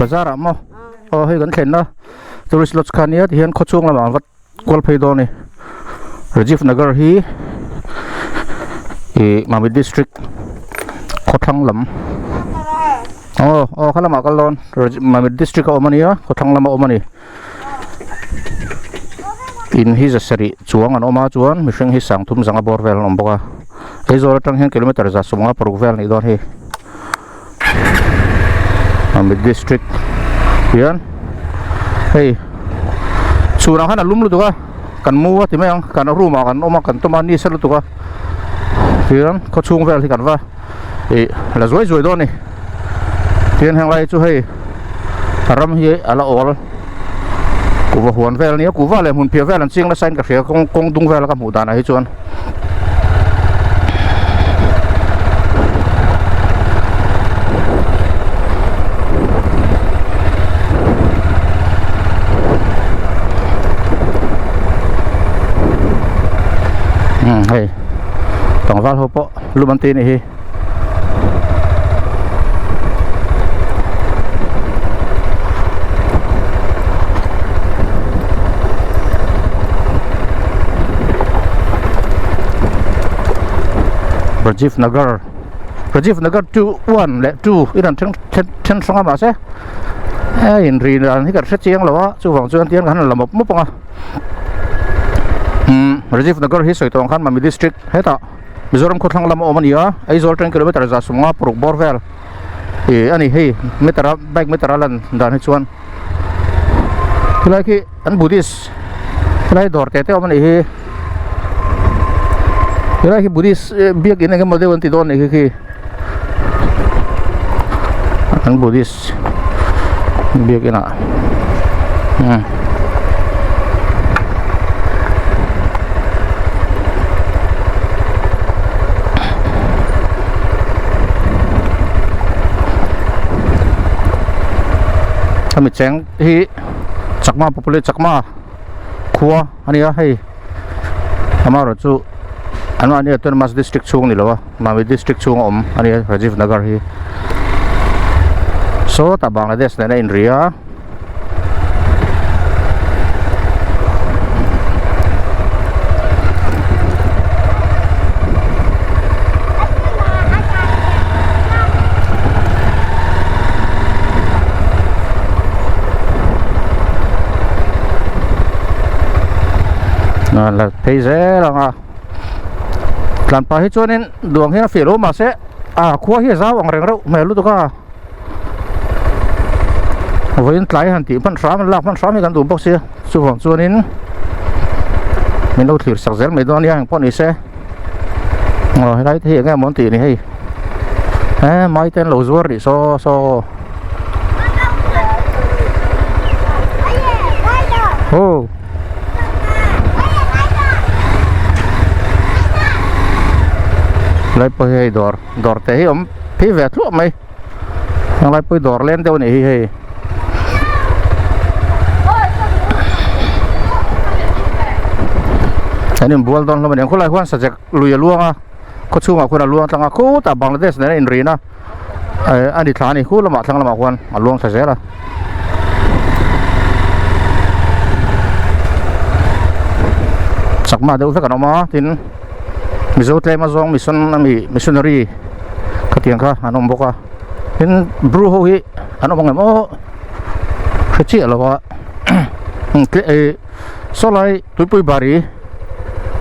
Bazaar mo, hay gan khen na, tourist lots kania thì hiện có chung là mà vật qual phay đó này, Rajiv Nagar hi, Mami district, có thăng lắm, khá là mà cái lon, Mami district ở Omani á, có thăng lắm ở Omani, in hi giờ seri chuang anh Oma chuan, mình sinh hi sang thum sang Borvel ông boka, cái giờ trăng hiện kilometer ra sung up Borvel này đó hi. Mid district yan hey surang kan alum lu tu ka kan mua thì mấy ông kan ru mà kan oma kan toma ni sel tu ka yan có chung vel thì kan va là rồi đó này tiền hàng lai chu hey ram hi ala ol ku va huan vel ni ku va le hun pia vel an ching la sign ka khia kong dung vel ka mu da na hi chuan hey tong val hopo lumanti ni hi Rajiv Nagar 2-1 le 2 iran chen songa ma se in ri ran hi ka se chiang lo chu wang chuan tian kan la mop mop nga Rajiv Nagar hi soi tong khan Mami district heta Mizoram ko thang lam omania ai zol 10 km za sunga prok borvel ani hei metara bike metara lan dan hi chuan tulai ki an buddhist tulai dor te omani hi tulai ki buddhist biak in ngam de wanti don ni ki an buddhist biak ina kami cheng hi chakma populate chakma khuwa ania hei amaro chu anwa ni autonomous district chung ni lo Mami district chung om ania Rajiv Nagar hi so ta Bangladesh na in ria là thấy dễ là làm pa hết cho nên đường hết phía lỗ mà sẽ khua hết giáo bằng rèn đâu mẹ lúc đó với lái hàng tỷ phân sáu mươi căn đủ bốc xe số vòng cho nên mình đâu thiệt sặc dễ mấy đôi hàng con này xe rồi đấy thì cái món tỷ này hay mấy tên lẩu rùa để so lại bây đor thế ông phí về thuốc mày lại bây đor lên đâu này hay anh em buôn don là mình không lại quan sát lùi luôn có chung mà quan luôn thằng aku ta Bangladesh này in rina anh đi thằng này khu là mà thằng là mà quan luôn sẽ là sắc mà đâu phải cả nó mà tin mizo tay ma zong missionary katiang ka anong boka in bru ho hi ano bang mo khachi alawa so lai tupui bari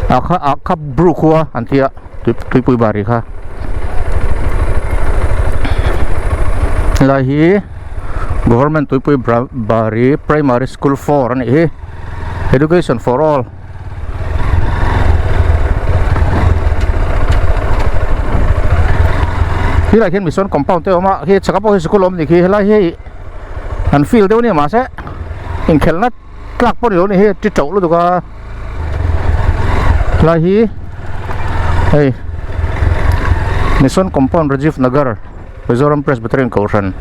Aka bru kuah antia tu pui bari kah. Lahi government tu pui bari primary school 4 ani education for all. Khi lại khiến mission compound teo mà khi chắc có school om thì khi lại hi an field teo ni mà sẽ in khelna tlak po ni hi ti chau lu tu ka lại hi hey mission compound Rajiv Nagar Mizoram Presbyterian Kausan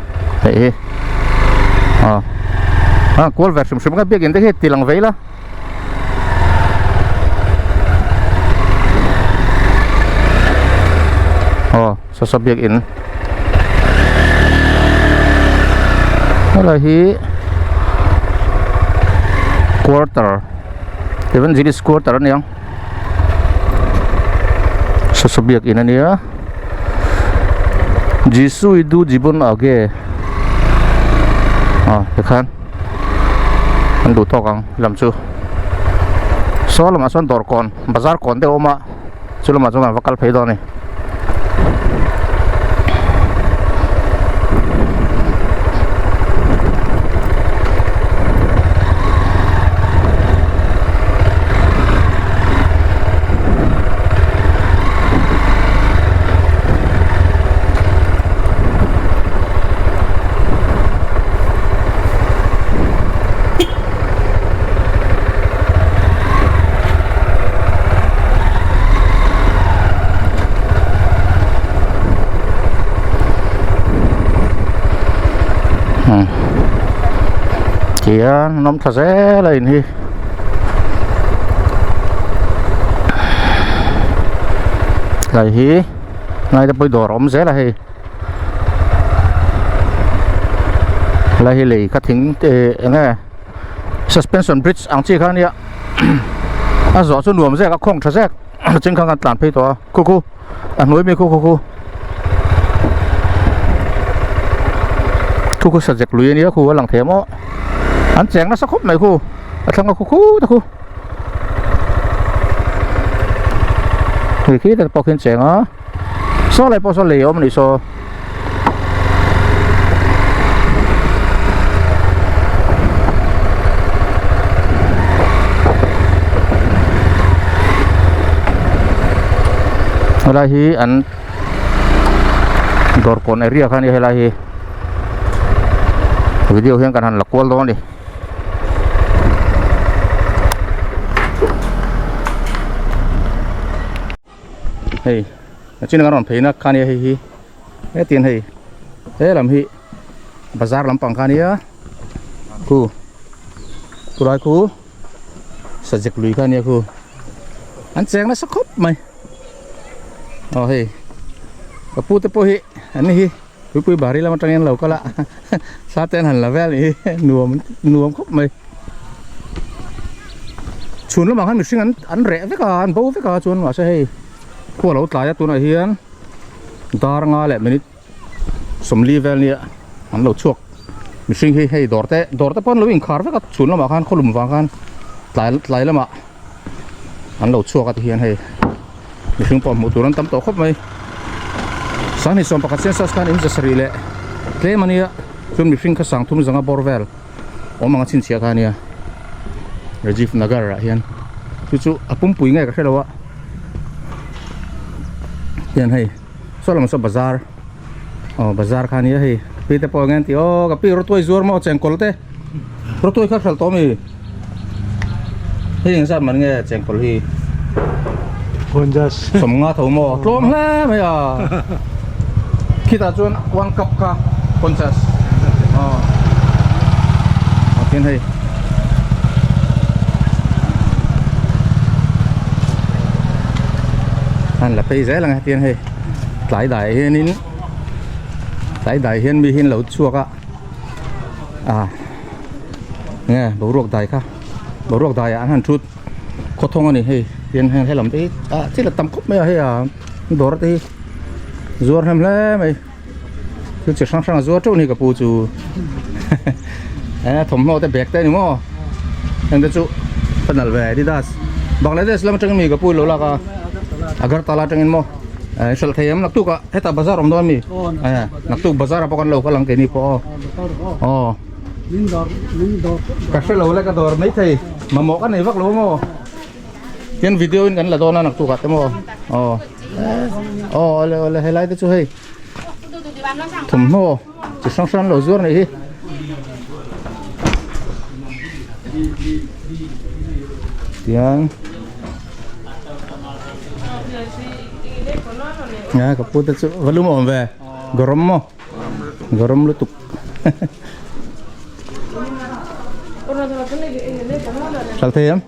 hey call version sum ka biak in de tilang veila sasabiak in lahi quarter even jilis quarter ni yang sasabiak in ania jisu idu jibon age dekhan andu tokang lamchu so lama son dorkon bazar kon de oma chulama jonga vakal pheido ni kia nóm thật dễ lên hi lại hi ngay tới đồ rỗng dễ là hi lại hi lì các thính nghe suspension bridge ang chi khăn ya gió cho nuông dễ các khong thật dễ trên khang tàn phi to cu núi mi cu sạch dẹp lùi ní khu lằng thế mó anh chèn nó sắc khúc mày khu thằng nó khu thì khi ta bọc hiện chèn á số lại bao số liều mà đi số là hi anh đor con area kan ya là hi video hiện kan han là qual đó đi hey trên cái nón thấy nó khăn hi cái tiền hi thế làm hi bazar làm bằng khăn á khu lại khu sạch dịch lùi khăn khu anh chèn nó sắc khóc mày hi kapu te po hi anh hi pui bari la matang yan law kala sa ten han level hi nuam khóc mày chun lo mang han mi sing an re ve ka an bo ve ka chun wa se hi khu lo tlai tu na hian dar nga le minute somli vel ni an lo chuak mi sing hi hei dorte pon lo in khar ve ka chun lo ma khan kholum wa khan tlai lama an lo chuak at hian hei mi sing pom mu turan tam to khop mai sang ni som pakat sensas khan in jasari le tle mania chun mi sing kha sang thum zanga borvel omanga chin chia kha nia Rajiv Nagar hian chu apum pui ngai ka khelawa hian hei solam so bazar bazar khan ya hei pi te po ngan ti ka pi rotoi zur mo chengkol te rotoi kha khal to mi hei sa man nge chengkol hi Honjas som nga tho mo tlom hle mai kita chuan one cup ka Honjas hian hei anh là pay rẻ là tiền hay lại đại hiên in lại đại hiên mi hiên lẩu chua cả nghe bầu ruột đại cả bầu ruột đại anh ăn chút có thông anh hay hiên hay làm tí thế là tầm cốc mấy hay đồ đó thì ruột hem lẽ mày cứ chỉ sang ruột trâu này cả bù chú thùng mò tới bẹt tới đúng không anh ta chú phần nào về đi đas Bangladesh lam tengin mi kapul lola ka agar tala tengin mo sal thayam naktu ka heta bazar om do mi naktu bazar apa kan lo ka lang keni po oh kasi lo ka dor mai thai mamo kan nei vak lo mo ken video in kan la dona naktu ka te mo ole highlight chu hei thum mo chỉ sang sang lo zur này hi tiếng nhà cái bút tự vẫn luôn ổn về gồm lutuk sao thế em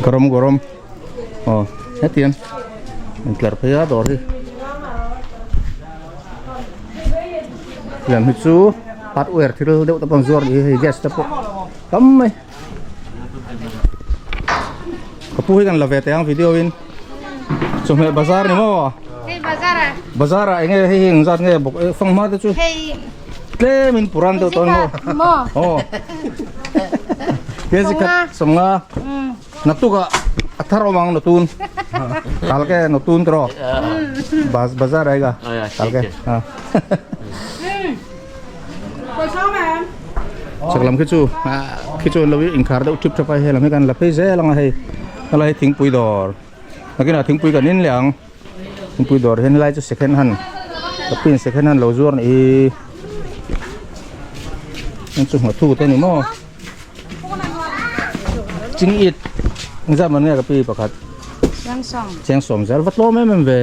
gồm hết tiền mình kẹt phải ra đó đi làm hết chú phát uể thì đâu tập bằng rồi thì gas tập cấm ấy Kapuhi kan la vete ang video in. So may bazar ni mo. Hey bazar. Bazar ay ngay hing zat ngay bok fang ma de chu. Hey. Tle min puran do ton mo. Mo. Oh. Kesi kat semnga. Natu ka atharo mang notun. Kalke notun tro. Bazar ay ga. Kalke. Ha. Coi sao mà. Saklam kichu. Kichu lawi inkar da utip chapai helam kan la pe ze lang hai. Alai thing pui dor nakina thing pui kan in liang thing pui dor hen lai chu second hand kapin second hand lo zuar ni nên chung thu te ni mo ching it za man nga kapi pakat chang som zal vat lo mem ve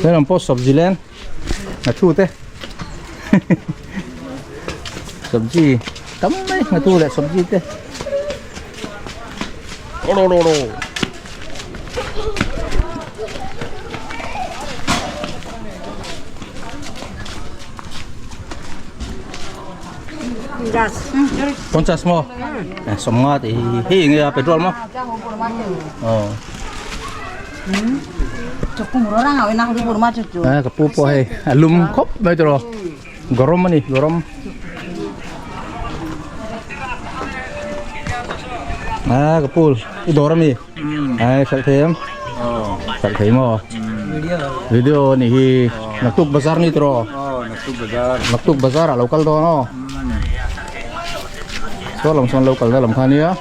nên post sabji len na thu te sabji tắm mấy mà tu lại sabji thế đồ Poncas mo somnga thì hi nghe petrol mo Cukup orang awak nak di rumah cucu. Kapu po hai alum khop mai tro gorom mani gorom kapul idorami sal them sal them mo video ni hi naktuk bazar ni tro naktuk bazar local do no so lam son local dalam khania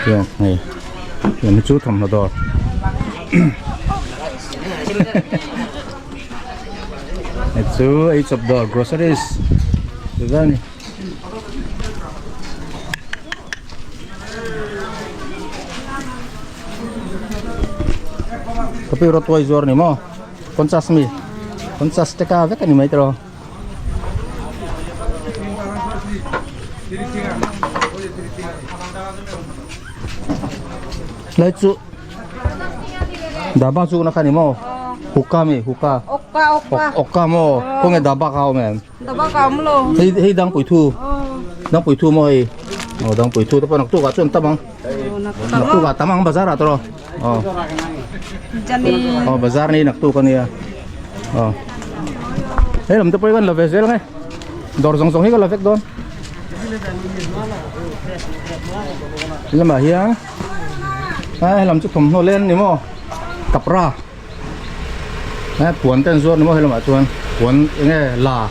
yeah này làm chút thầm nó đỏ it's each of the groceries Gani. Tapi urut wai zuar ni mo. 50 taka vek ni mai tro. Lai chu. Daba chu na kani mo. Huka Oka mo. Ko nge daba kao men. Daba kamu lo. Hei dang pui thu. Dang pui thu mo hei. Dang pui thu tapi nak tu ka chun tamang. Nak tu ka tamang bazar atro. Jadi. Bazar ni nak tu kan ya. Hei lam tu pui kan la vezel ngai. Dor zong zong hi ka la vek don. Lama hiang. Lam chu thom no len ni mo. Kapra. Puan ten zuan ni mo hei lam a chuan. Puan nge la.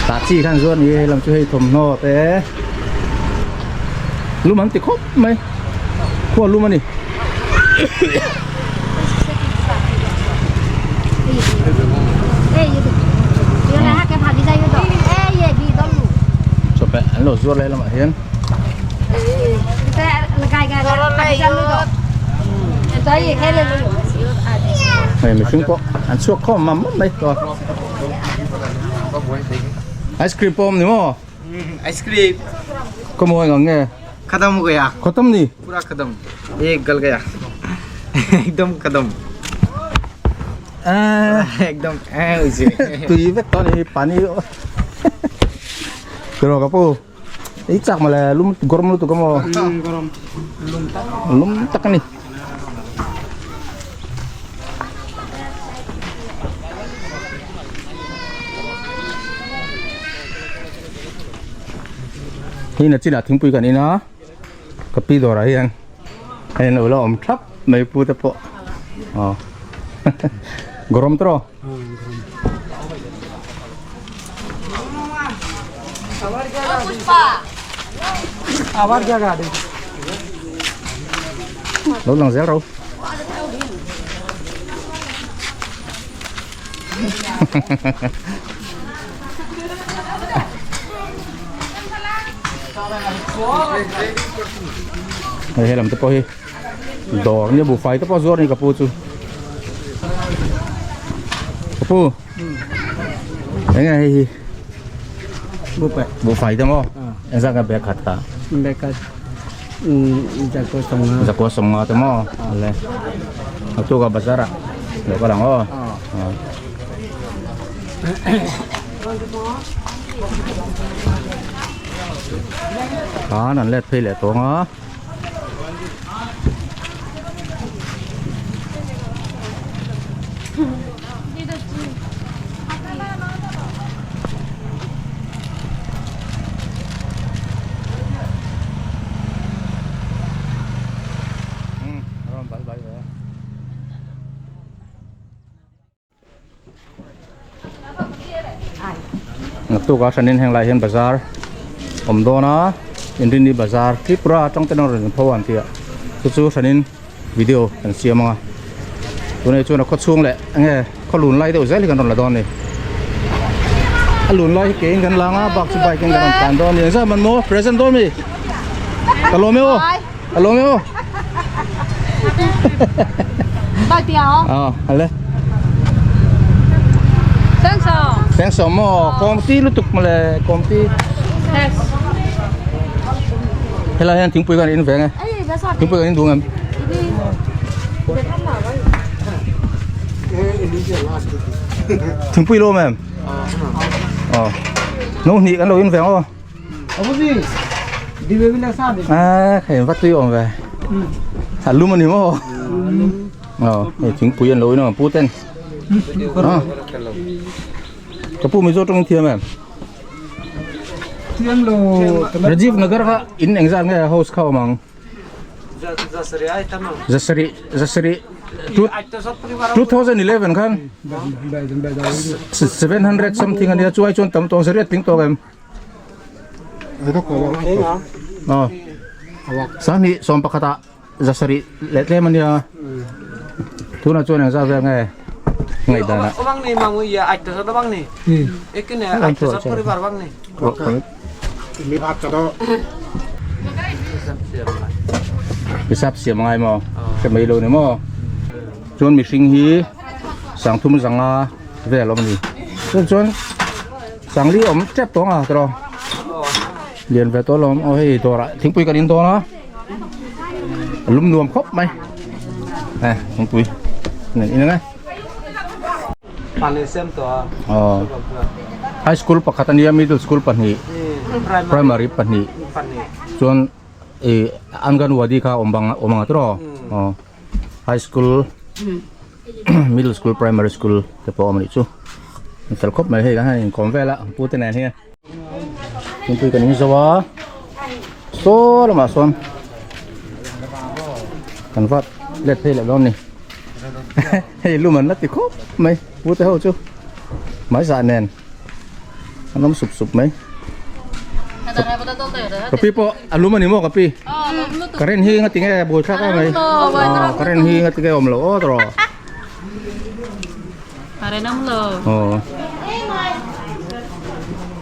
Ta chi kan zuan ni lam chu hei thom no te. Lu man ti khop mai. Ko lu man ni. Coba lo zuar lai lam a hian. Mày xin có ăn suốt có mắm mất đây rồi. Ice cream pom đúng không? Ice cream. Có mua ngon nghe. खत्म हो गया खत्म नहीं पूरा खत्म ये गल गया एकदम खत्म एकदम उसे tùy vết to này pani rồi các cô ý chắc mà là lum gom lu tụ có mò lum tắc này hi na china thing pui kan ina kapi dora hian hen lo om thap mai pu te po gorom tro आवाज क्या गाड़ी lo lang zel ro hay làm tới po hi đỏ như bù phai tới po zor ni kapu chu kapu cái này bù phai tới mo anh ra cái bè khát ta mereka jago jago semua tới mo le tu ka bazar le ko lang ohนั่นแหละพี่แหละตัวงอนักตู้ก็ฉันนินแห่งไรเห็นบาซาร์ผมโดนะอินดินีบาซาร์ที่ปราจังเต้นอะไรพวันที่จู่ๆฉันนินวิดีโอกันเสียมั้งตัวนี้จู่ๆเขาช่วงแหละไงเขาหลุนไล่ตัวเจ้าที่กันตอนละตอนนี้หลุนไล่เก่งกันล่างอ่ะบักสบายเก่งกันตอนตอนนี้ซะมันโม่เพรสเซนต์ตัวมีตลอดไหมโอ้ตลอดไหมโอ้bao tiêu อะไรแสงสมอคอมที่รู้ตุกมาเลยคอมที่เฮ้ยเราเห็นถึงปุยกันอินแฝงไงถึงปุยกันอินดูไงถึงปุยโลแม่นู้นนี่กันเราอินแฝงอ๋อ apa sih di webinar saat เห็นวัดตุยออกไปถ่ายรูปมันนี่มั้งถึงปุยกันเราอินอ่ะปูเต้นกระปุกมีโซ่ตรงเทียมแม่ tiang lo Rajiv Nagar ka in exam nga house ka mang Zasari ay tamam. Zasari 2011 kan 700 something ania chuai chon tam tong sari ting to gam sani som pakata Zasari letle man ya tuna chon exam nga ngai dana Bang ni mang ya aj to bang ni. Ikene aj to paribar bang ni. lihat kado Bisap siya mga mo sa may ilo ni mo chon mi sing hi sang thum sanga ve lo ni chon sang li om chep to nga tro lian ve to lom o hei to ra thing pui kan in to na lum nuam khop mai thing pui này in nga Panisem to. high school pakatania middle school pani primary pani chon anganwadi ka omang tro high school middle school primary school te po amni chu tel khop mai he ga han kom vela pu te nan he kin pui kan zawa so la ma son kan vat let he le lon ni hey lu man la ti khop mai pu te ho chu mai sa nen nó sụp sụp mấy kapi po aluma ni mo kapi karen hi ngati nge boy sa ka ngai karen hi ngati ke om lo tro karen om lo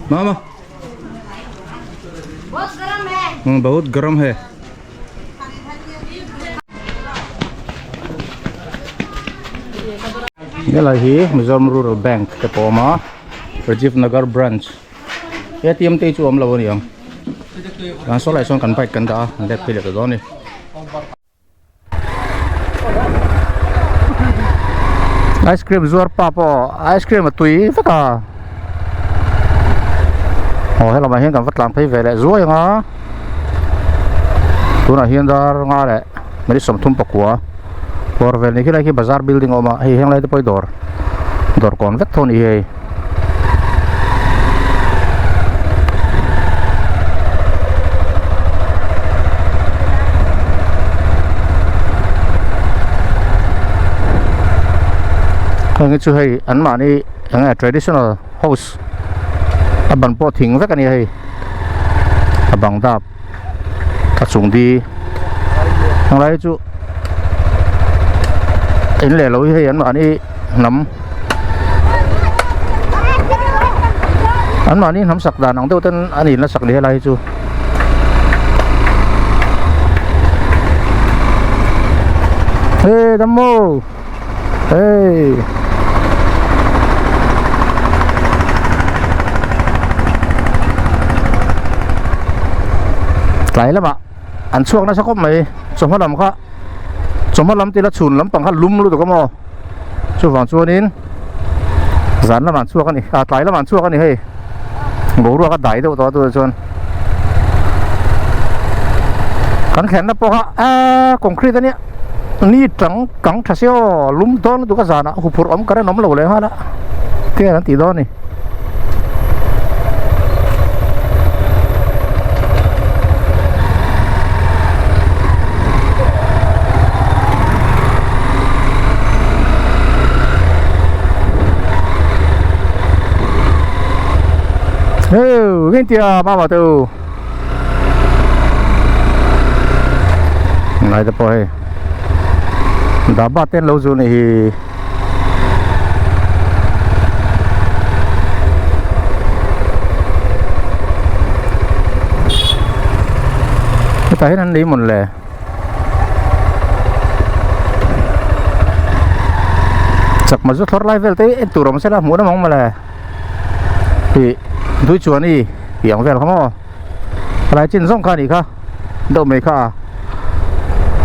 mama बहुत गरम है ये là hi Mizoram Rural Bank te po ma Rajiv Nagar branch ATM te chu am lo ni ang kan so lai son kan pai kan da le pe le do ni ice cream zuar pa po ice cream tui fa ka hay là mà hiện kan vat lang phai ve le zuai nga tu na hian dar nga le mari som thum pakwa por vel ni khilai ki bazar building oma hi heng lai te poi dor kon vet thon hi Ang itu hai an ma ni ang traditional house aban po thing vek ani hai abang dap ta chung di ang lai chu in le lo hai an ma ni nam sak dan ang deu ten ani la sak le lai chu hey dammo heyไหลแล้วมะอันช่วงนั้นสักครู่ไหมสมมติลำค่ะสมมติลำตีละชุนลำปังค่ะลุ่มรู้ตัวก็มอช่วงฝั่งช่วงนี้สันละมันช่วงกันนี่ไหลละมันช่วงกันนี่เฮ้ยบอกรู้ว่าก็ได้ตัวชวนขันแขนนะปะฮะคอนกรีตอันเนี้ยนี่กังทัศเซียวลุ่มต้นตัวก็สานะหุบผุดอมกระน้ำเหลวเลยฮะละแค่นั้นตีต้นนี่cái tia ba bảo tàu này tập bơi đã ba tên lâu rồi này cái tay nó đi một lẻ chắc mà rút thoát lại về tới tủ rồng sẽ là muốn nó mong mà là thì đối chuột đi biển về không ạ lại trên sông cả đi cả đâu mấy cả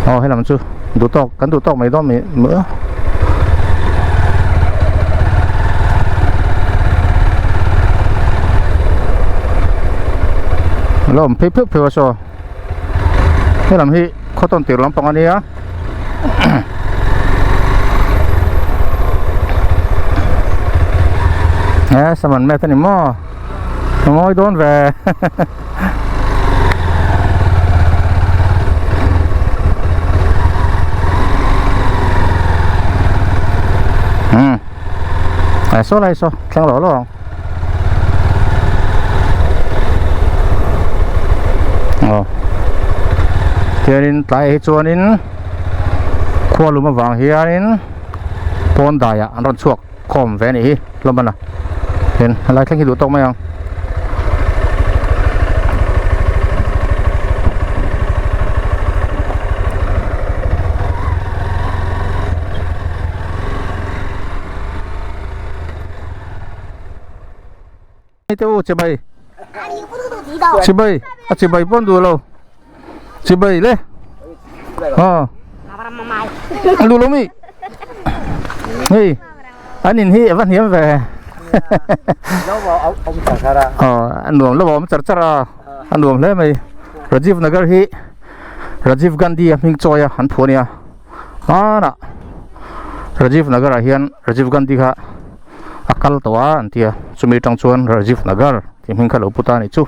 hay làm chưa đủ to cắn đủ to mấy đó mấy mỡ làm phê phê vào sao hay làm hi có tồn tiền lắm bằng anh ấy á sao mình mẹ thế này mò ngồi đón về số này số khang lỗ luôn thì nên tại chỗ nên khoa lúa vàng hier nên pon đại à anh chuộc khom về này làm gìเห็นอะไรแค่กี่ดูตรงไหมยังนี่เจ้าเจ็บไหมเจ็บไหมเจ็บไหมป้อนดูเราเจ็บไหมเลยอ๋อดูลงมั้ยนี่อันนี้ที่วันนี้ไปnó vào ông chả ra anh nuông nó vào chả anh nuông lấy mày Rajiv Nagar hi Rajiv Gandhi mình cho ya hắn phun ya nè Rajiv Nagar hiền Rajiv Gandhi ha akal toa anh tia sumi trong chuan Rajiv Nagar thì mình khai lẩu puta này chú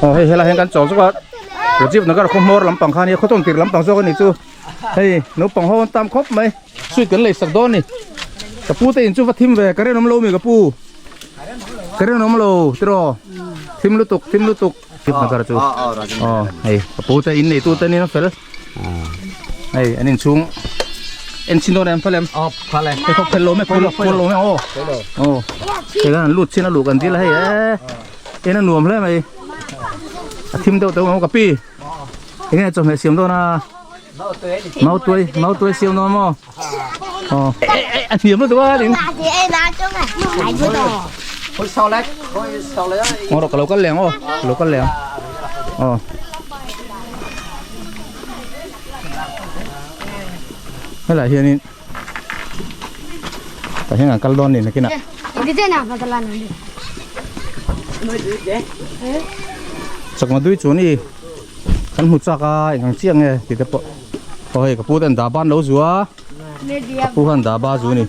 hey là hiện căn chỗ số Rajiv Nagar không mua lắm bằng khan này, không tốn tiền lắm bằng số cái này chú. Hey, nếu bằng hoa tam khóc mấy, suy cần lấy sạc đón này. Cái pu tiền chú phát thêm về, cái này nấm lâu mày cái pu. Cái này nấm lâu, tiro. Thêm lưu tục. Rajiv Nagar chú. Hey, cái pu tiền này tu tên này nó phải. Hey, anh xuống. Anh xin đón em phải em. phải lên cái khóc lâu mấy, phun lâu mấy cái này lụt xin nó lụt gần tí là hey, cái nó nuông lên mày. Thêm đâu đâu cái pi, cái này trồng hệ xiêm đâu na, máu tươi xiêm đâu mà, anh hiếm đó đúng không? Hồi sau lấy rồi cái lẩu cá lèng hay là hiện tại hiện là cá lon này là cái nào? Chắc mà đuôi chuột đi, căn hút chắc à, thằng chiang nghe thì tập, cái bút anh đá ban đấu rúa, bút anh đá ba rúa này,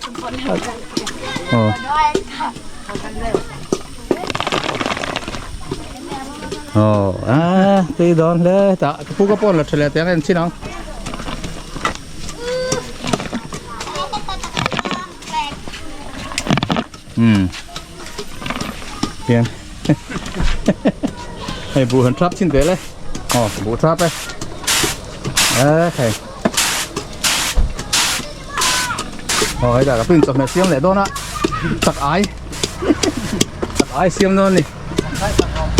ตีโดนเลยแต่ผู้ก็ป้อนหลัดเฉลี่ยแต่กันสิน้องเพียงให้บูหันทับชิ้นเดียวเลยบูทับไปใครให้แต่ก็พึ่งจบแม่เสียมแหละโดนนะสักไอเสียมโดนนี่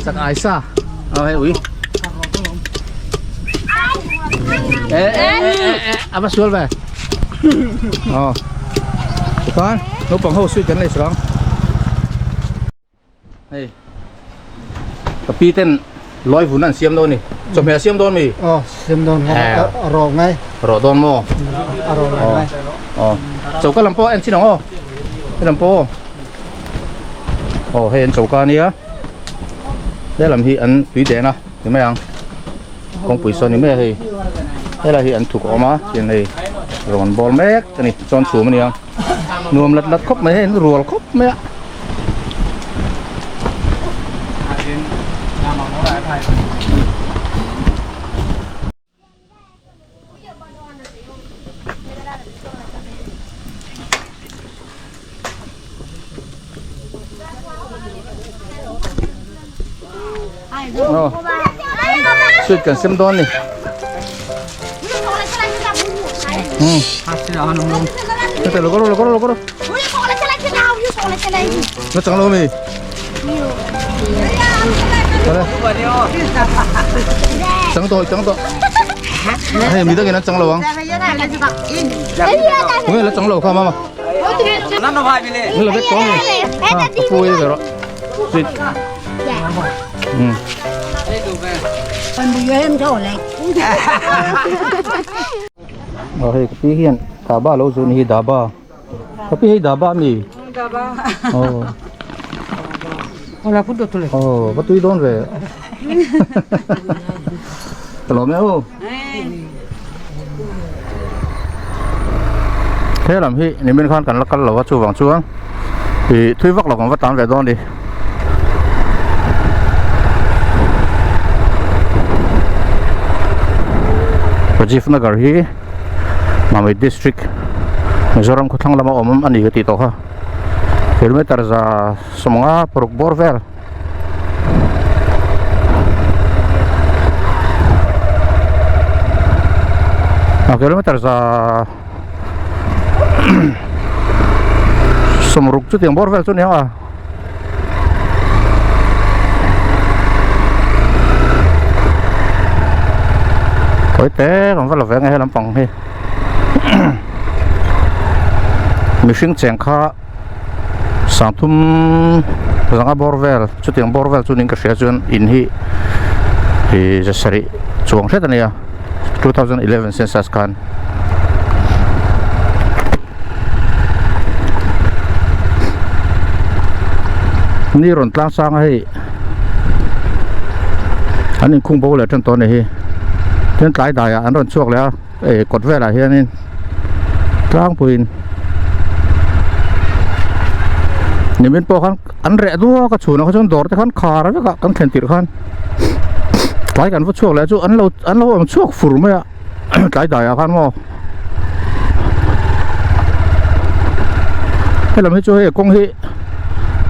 สักไอซ่าเอาให้อุ้ยเอามาช่วยไปก่อนลูกปังหูช่วยกันเลยสิน้องเฮ้ยกับพี่เต้นร้อยฝุ่นนั่นเสียมโดนนี่จบแม่เสียมโดนมีเสียมโดนรอไงรอโดนโม่รอไงจบก็ลำโพเอ็นสิน้องลำโพเห็นจบกันนี่ได้ลำที่อันปุ๋ยแดงนะเห็นไหมยังของปุ๋ยโซนนี่ไม่เฮ้ยได้ละที่อันถูกออกมาอย่างนี้รอนบอลแม็กนี่จอนสูงมันยังนวมลัดครบไม่เห็นรัวครบไหมช่วยกันเสียมโดนนี่แต่เราก็แล้วจังเรามีจังโตให้มีตั้งกี่นัดจังเราวังเฮ้ยแล้วจังเราเข้ามานั่นเราพายไปเลยนี่เราเล็กก้องเลยปุยเลยหรอสิมันบุยเห็นโตเลยเฮ้ยพี่เฮียนดาบ้าเราสุนีดาบ้าพี่ให้ดาบ้ามีดาบ้าเราพูดตัวเลยประตูโดนเลยตลอดไหมเท่าไหร่พี่นี่เป็นข้อกันแล้วกันเราว่าชูวังช่วงที่ทุยวักหลอกของวัดตามแบบโดนดิPajif Nagar hi Mami District Mizoram Kutang Lama Omam Ani Gatito ha Kilometer za Semonga Puruk Borvel Kilometer za Semuruk Cut yang Borvel tu ni ha Ôi té còn rất là vẻ ngay lắm phòng hi mình sinh chèn kha sáng thum rằng borvel chút tiếng borvel chút những cái xe chuyên in hi thìจะสริช่วงเช่นนี้2011 census kanนี่รอนตลางสร้างให้อันนี้คุ้งโบเลยจนตอนนี้เช่นหลายได้อันนั้นช่วงแล้วกดเวลาเฮียนี่กลางปืนนี่เป็นพวกอันแรกตัวก็ชูนเขาชนดอร์แต่ขันขาแล้วก็กันแข่งติดขันหลายกันว่าช่วงแล้วช่วงอันเรามันช่วงฝุ่นไหมอ่ะหลายได้ขันว่าให้เราไม่ช่วยกงฮี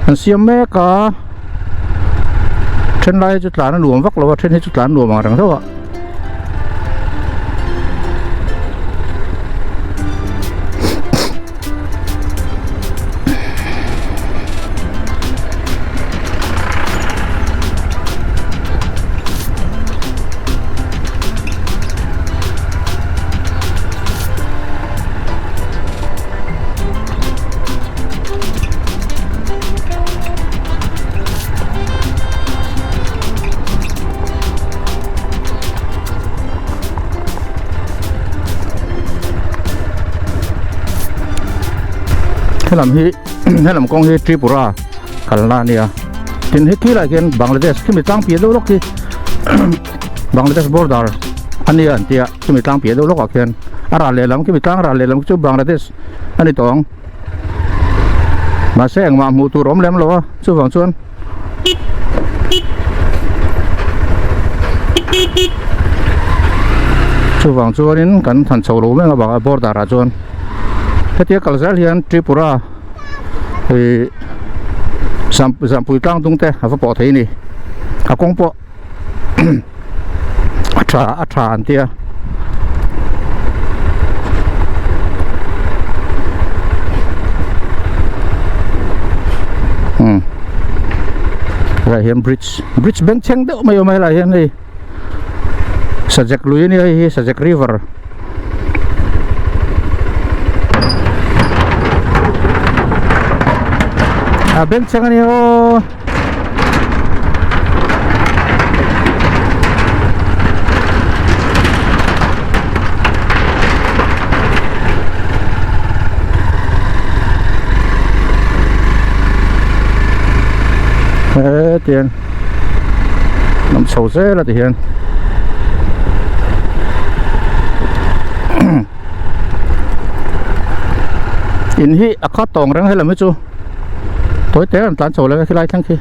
อันเสียมแม่กาเช่นไรจุดหลานหลวงวักเราว่าเช่นให้จุดหลานหลวงมาทั้งเท่าให้ลำฮีให้ลำกองฮีทริปุระกัลนาเนี่ยทินฮิคิลาเกนบังกลาเทศที่มีตั้งเปียดูล็อกที่บังกลาเทศบอร์ดาร์อันนี้อันเดียที่มีตั้งเปียดูล็อกเกนอาราเลลำที่มีตั้งอาราเลลำจุบังกลาเทศอันนี้ตองมาแซงมามูตูรอมเลมหรอวะช่วยฟังชวน chu wang chuanin kan than chho lo menga banga border a chuan hetia kalzal hian Tripura e zampui tlang tung te ava po thei ni a kong po a tha an tia lại hiện bridge bên chân đỡ mày lại hiện này Sajak lui ni Sajak River bên chân này ô tiền nằm sầu dễ là tiền in hi akhat tong rang hay là mấy chú tối té làm tán sầu lên cái lai thăng khi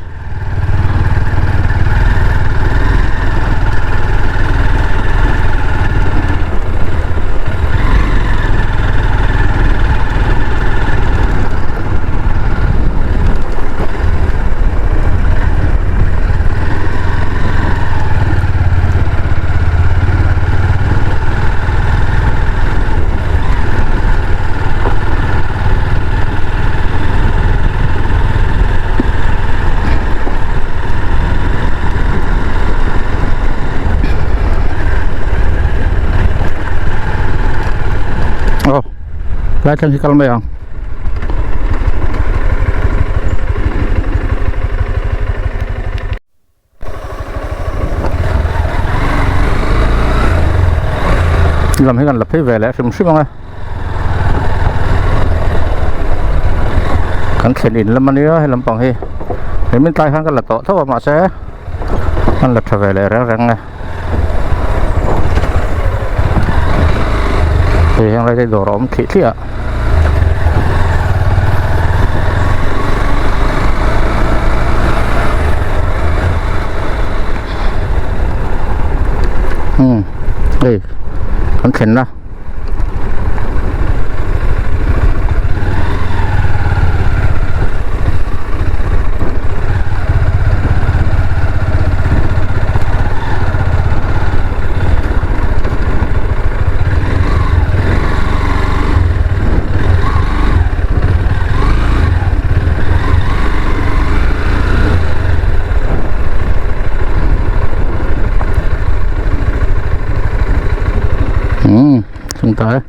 lai thăng khi kalmay ang làm hay gần lập thấy về lại sum sum không cần khen in làm anh hay làm bằng hay để mình tay hắn cái là tổ thâu mà sẽ anh lập trở về lại răng răng này thì hiện nay đồ rỗng khỉ thiệt đây con khen đó chúng ta